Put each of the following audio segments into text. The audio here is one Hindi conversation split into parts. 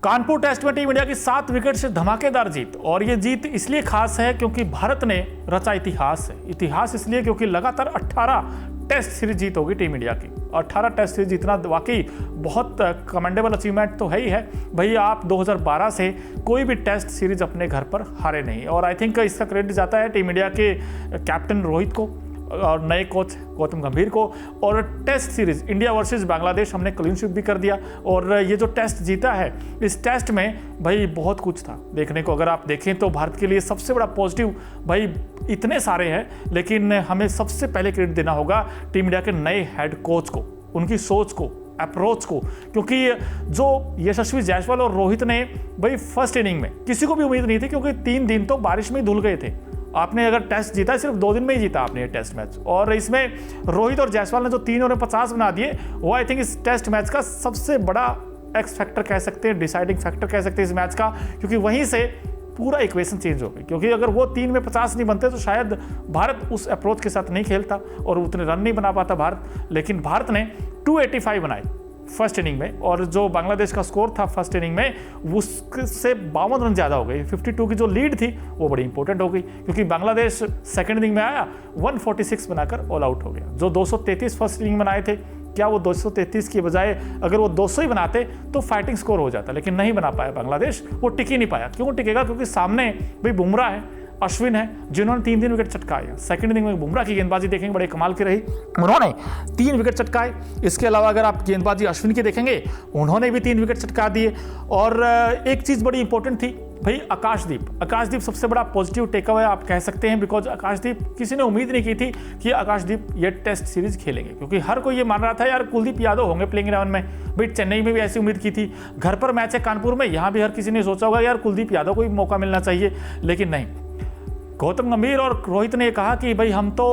कानपुर टेस्ट में टीम इंडिया की 7 विकेट से धमाकेदार जीत। और ये जीत इसलिए खास है क्योंकि भारत ने रचा इतिहास है। इतिहास इसलिए क्योंकि लगातार 18 टेस्ट सीरीज जीत होगी टीम इंडिया की। 18 टेस्ट सीरीज जीतना वाकई बहुत कमेंडेबल अचीवमेंट तो है ही है। भैया आप 2012 से कोई भी टेस्ट सीरीज अपने घर पर हारे नहीं। और आई थिंक इसका क्रेडिट जाता है टीम इंडिया के कैप्टन रोहित को और नए कोच गौतम गंभीर को। और test series India versus Bangladesh हमने क्लीन स्वीप भी कर दिया। और ये जो टेस्ट जीता है, इस टेस्ट में भाई बहुत कुछ था देखने को। अगर आप देखें तो भारत के लिए सबसे बड़ा पॉजिटिव भाई इतने सारे हैं, लेकिन हमें सबसे पहले क्रेडिट देना होगा टीम इंडिया के नए हेड कोच को, उनकी सोच को, अप्रोच को। क्योंकि जो यशस्वी जायसवाल और रोहित ने भाई फर्स्ट इनिंग में किसी को भी उम्मीद नहीं थी, क्योंकि 3 दिन तो बारिश में ही धुल गए थे। आपने अगर टेस्ट जीता, सिर्फ 2 दिन में ही जीता आपने ये टेस्ट मैच। और इसमें रोहित और जायसवाल ने जो 3 ओवर 50 बना दिए, वो आई थिंक इस टेस्ट मैच का सबसे बड़ा एक्स फैक्टर कह सकते हैं, डिसाइडिंग फैक्टर कह सकते हैं इस मैच का। क्योंकि वहीं से पूरा इक्वेशन चेंज हो गई। क्योंकि अगर वो 3 में 50 नहीं बनते तो शायद भारत उस अप्रोच के साथ नहीं खेलता और उतने रन नहीं बना पाता भारत। लेकिन भारत ने 285 बनाए फर्स्ट इनिंग में, और जो बांग्लादेश का स्कोर था फर्स्ट इनिंग में उससे 52 रन ज़्यादा हो गई। 52 की जो लीड थी वो बड़ी इंपॉर्टेंट हो गई, क्योंकि बांग्लादेश सेकंड इनिंग में आया 146 बनाकर ऑल आउट हो गया। जो 233 फर्स्ट इनिंग बनाए थे, क्या वो 233 की बजाय अगर वो 200 ही बनाते तो फाइटिंग स्कोर हो जाता, लेकिन नहीं बना पाया बांग्लादेश। वो टिक ही नहीं पाया। क्यों टिकेगा? क्योंकि सामने भाई बुमराह है, अश्विन है, जिन्होंने 3 विकेट चटकाए। सेकंड इनिंग में बुमराह की गेंदबाजी देखेंगे, बड़े कमाल की रही, उन्होंने 3 विकेट चटकाए। इसके अलावा अगर आप गेंदबाजी अश्विन की देखेंगे, उन्होंने भी 3 विकेट चटका दिए। और एक चीज़ बड़ी इंपॉर्टेंट थी भाई, आकाशदीप सबसे बड़ा पॉजिटिव टेक अवे आप कह सकते हैं। बिकॉज आकाशदीप, किसी ने उम्मीद नहीं की थी कि आकाशदीप ये टेस्ट सीरीज खेलेंगे, क्योंकि हर कोई ये मान रहा था यार कुलदीप यादव होंगे प्लेइंग 11 में। भाई चेन्नई में भी ऐसी उम्मीद की थी, घर पर मैच है कानपुर में, यहाँ भी हर किसी ने सोचा होगा यार कुलदीप यादव को भी मौका मिलना चाहिए। लेकिन नहीं, गौतम गंभीर और रोहित ने कहा कि भाई हम तो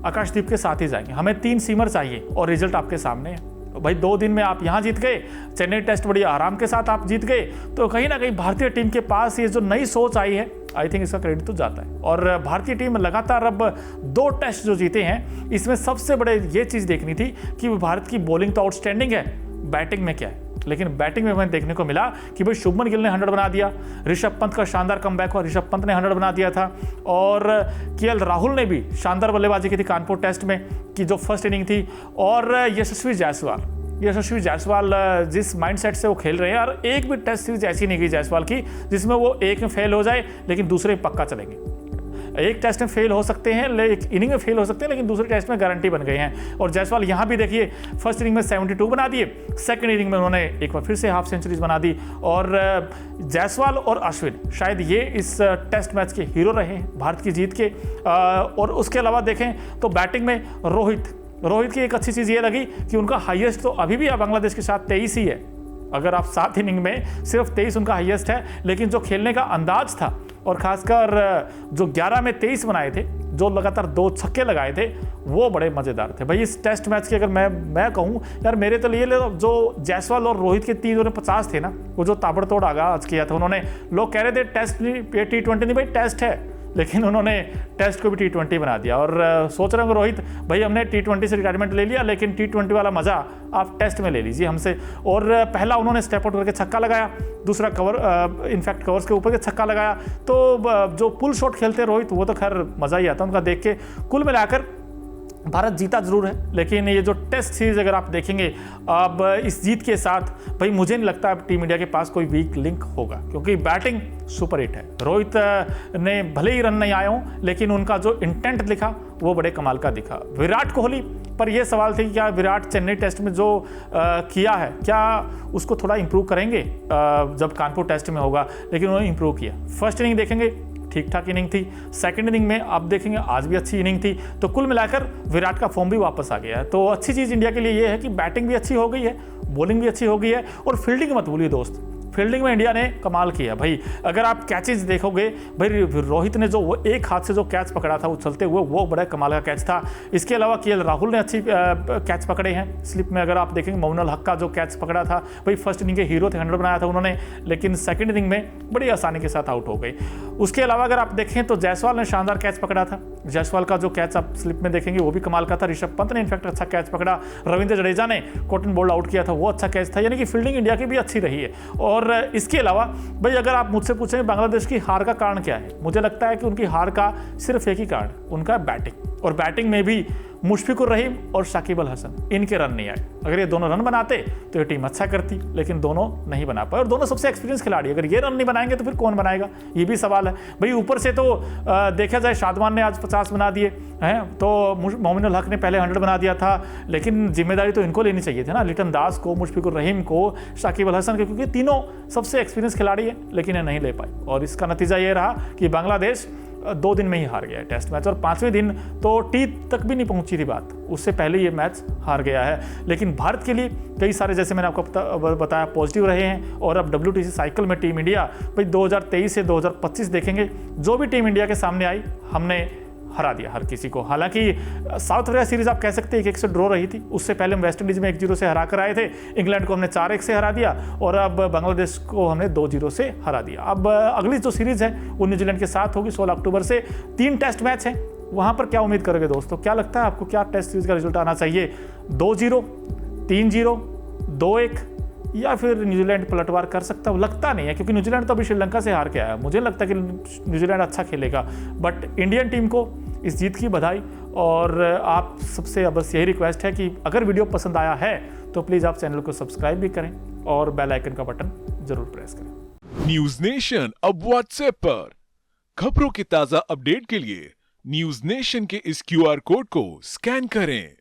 आकाशदीप के साथ ही जाएंगे, हमें 3 सीमर चाहिए। और रिजल्ट आपके सामने है भाई। 2 दिन में आप यहाँ जीत गए, चेन्नई टेस्ट बड़ी आराम के साथ आप जीत गए। तो कहीं ना कहीं भारतीय टीम के पास ये जो नई सोच आई है, आई थिंक इसका क्रेडिट तो जाता है। और भारतीय टीम लगातार अब 2 टेस्ट जो जीते हैं, इसमें सबसे बड़े ये चीज़ देखनी थी कि भारत की बॉलिंग तो आउटस्टैंडिंग है, बैटिंग में क्या है। लेकिन बैटिंग में हमें देखने को मिला कि भाई शुभमन गिल ने 100 बना दिया, ऋषभ पंत का शानदार कमबैक हुआ, ऋषभ पंत ने 100 बना दिया था। और केएल राहुल ने भी शानदार बल्लेबाजी की थी कानपुर टेस्ट में, कि जो फर्स्ट इनिंग थी। और यशस्वी जायसवाल जिस माइंडसेट से वो खेल रहे हैं, और एक भी टेस्ट सीरीज ऐसी नहीं गई जायसवाल की जिसमें वो एक में फेल हो जाए लेकिन दूसरे पक्का चलेंगे। एक टेस्ट में फेल हो सकते हैं, एक इनिंग में फेल हो सकते हैं, लेकिन दूसरे टेस्ट में गारंटी बन गए हैं। और जायसवाल यहाँ भी देखिए, फर्स्ट इनिंग में 72 बना दिए, सेकंड इनिंग में उन्होंने एक बार फिर से हाफ सेंचुरीज बना दी। और जायसवाल और अश्विन शायद ये इस टेस्ट मैच के हीरो रहे हैं भारत की जीत के। और उसके अलावा देखें तो बैटिंग में रोहित की एक अच्छी चीज़ ये लगी कि उनका हाईएस्ट तो अभी भी बांग्लादेश के साथ 23 ही है। अगर आप 7 इनिंग में सिर्फ 23 उनका हाईएस्ट है, लेकिन जो खेलने का अंदाज था, और खासकर जो 11 में 23 बनाए थे, जो लगातार 2 छक्के लगाए थे, वो बड़े मज़ेदार थे भाई। इस टेस्ट मैच की अगर मैं कहूँ यार, मेरे तो लिए जो जायसवाल और रोहित के 3 ओवर 50 थे ना, वो जो ताबड़तोड़ आगाज किया था उन्होंने। लोग कह रहे थे टेस्ट नहीं, T20 नहीं भाई, टेस्ट है, लेकिन उन्होंने टेस्ट को भी T20 बना दिया। और सोच रहे होंगे रोहित भाई हमने T20 से रिटायरमेंट ले लिया, लेकिन T20 वाला मज़ा आप टेस्ट में ले लीजिए हमसे। और पहला उन्होंने स्टेप आउट करके छक्का लगाया, दूसरा इनफैक्ट कवर्स के ऊपर के छक्का लगाया। तो जो पुल शॉट खेलते रोहित, वो तो खैर मज़ा ही आता उनका देख के। कुल मिलाकर भारत जीता जरूर है, लेकिन ये जो टेस्ट सीरीज अगर आप देखेंगे अब इस जीत के साथ, भाई मुझे नहीं लगता अब टीम इंडिया के पास कोई वीक लिंक होगा, क्योंकि बैटिंग सुपर हिट है। रोहित ने भले ही रन नहीं आए हों, लेकिन उनका जो इंटेंट दिखा वो बड़े कमाल का दिखा। विराट कोहली पर यह सवाल थे कि क्या विराट चेन्नई टेस्ट में जो किया है, क्या उसको थोड़ा इंप्रूव करेंगे जब कानपुर टेस्ट में होगा, लेकिन उन्होंने इंप्रूव किया। फर्स्ट इनिंग देखेंगे ठीक ठाक इनिंग थी, सेकंड इनिंग में आप देखेंगे आज भी अच्छी इनिंग थी। तो कुल मिलाकर विराट का फॉर्म भी वापस आ गया है। तो अच्छी चीज़ इंडिया के लिए ये है कि बैटिंग भी अच्छी हो गई है, बॉलिंग भी अच्छी हो गई है, और फील्डिंग मत भूलिए दोस्त, फील्डिंग में इंडिया ने कमाल किया भाई। अगर आप कैचेज देखोगे भाई, रोहित ने जो वो एक हाथ से जो कैच पकड़ा था उछलते हुए, वो बड़ा कमाल का कैच था। इसके अलावा केएल राहुल ने अच्छी कैच पकड़े हैं स्लिप में। अगर आप देखेंगे मोमिनुल हक का जो कैच पकड़ा था भाई, फर्स्ट इनिंग के हीरो थे, 100 बनाया था उन्होंने, लेकिन सेकंड इनिंग में बड़ी आसानी के साथ आउट हो गई। उसके अलावा अगर आप देखें तो जायसवाल ने शानदार कैच पकड़ा था, जायसवाल का जो कैच आप स्लिप में देखेंगे वो भी कमाल का था। ऋषभ पंत ने इनफैक्ट अच्छा कैच पकड़ा, रविंद्र जडेजा ने कॉटन बॉल आउट किया था, वो अच्छा कैच था। यानी कि फील्डिंग इंडिया की भी अच्छी रही है। और इसके अलावा भाई अगर आप मुझसे पूछेंगे बांग्लादेश की हार का कारण क्या है, मुझे लगता है कि उनकी हार का सिर्फ एक ही कारण, उनका बैटिंग। और बैटिंग में भी मुशफिकुर रहीम और शाकिब अल हसन, इनके रन नहीं आए। अगर ये दोनों रन बनाते तो ये टीम अच्छा करती, लेकिन दोनों नहीं बना पाए। और दोनों सबसे एक्सपीरियंस खिलाड़ी, अगर ये रन नहीं बनाएंगे तो फिर कौन बनाएगा, ये भी सवाल है भाई। ऊपर से तो देखा जाए शादमान ने आज 50 बना दिए हैं, तो मोमिनुल हक ने पहले 100 बना दिया था, लेकिन जिम्मेदारी तो इनको लेनी चाहिए थी ना, लिटन दास को, मुशफिकुर रहीम को, शाकिब अल हसन को, क्योंकि तीनों सबसे एक्सपीरियंस खिलाड़ी है, लेकिन ये नहीं ले पाए। और इसका नतीजा ये रहा कि बांग्लादेश 2 दिन में ही हार गया है टेस्ट मैच, और 5वें दिन तो टी तक भी नहीं पहुंची थी बात, उससे पहले ये मैच हार गया है। लेकिन भारत के लिए कई सारे, जैसे मैंने आपको बताया, पॉजिटिव रहे हैं। और अब WTC साइकिल में टीम इंडिया भाई 2023 से 2025 देखेंगे, जो भी टीम इंडिया के सामने आई हमने हरा दिया हर किसी को। हालांकि साउथ अफ्रीका सीरीज आप कह सकते हैं 1-1 से ड्रॉ रही थी, उससे पहले हम वेस्ट इंडीज में 1-0 से हरा कर आए थे, इंग्लैंड को हमने 4-1 से हरा दिया, और अब बांग्लादेश को हमने 2-0 से हरा दिया। अब अगली जो सीरीज है वो न्यूजीलैंड के साथ होगी 16 अक्टूबर से। 3 टेस्ट मैच हैं, वहां पर क्या उम्मीद करोगे दोस्तों? क्या लगता है आपको, क्या टेस्ट सीरीज का रिजल्ट आना चाहिए? 2-0, 3-0, 2-1, या फिर न्यूजीलैंड पलटवार कर सकता है? लगता नहीं है, क्योंकि न्यूजीलैंड तो अभी श्रीलंका से हार के आया। मुझे लगता है कि न्यूजीलैंड अच्छा खेलेगा, बट इंडियन टीम को इस जीत की बधाई। और आप सबसे बस यही रिक्वेस्ट है कि अगर वीडियो पसंद आया है तो प्लीज़ आप चैनल को सब्सक्राइब भी करें और बेल आइकन का बटन जरूर प्रेस करें। न्यूज नेशन अब व्हाट्सएप पर खबरों की ताजा अपडेट के लिए न्यूज नेशन के इस QR कोड को स्कैन करें।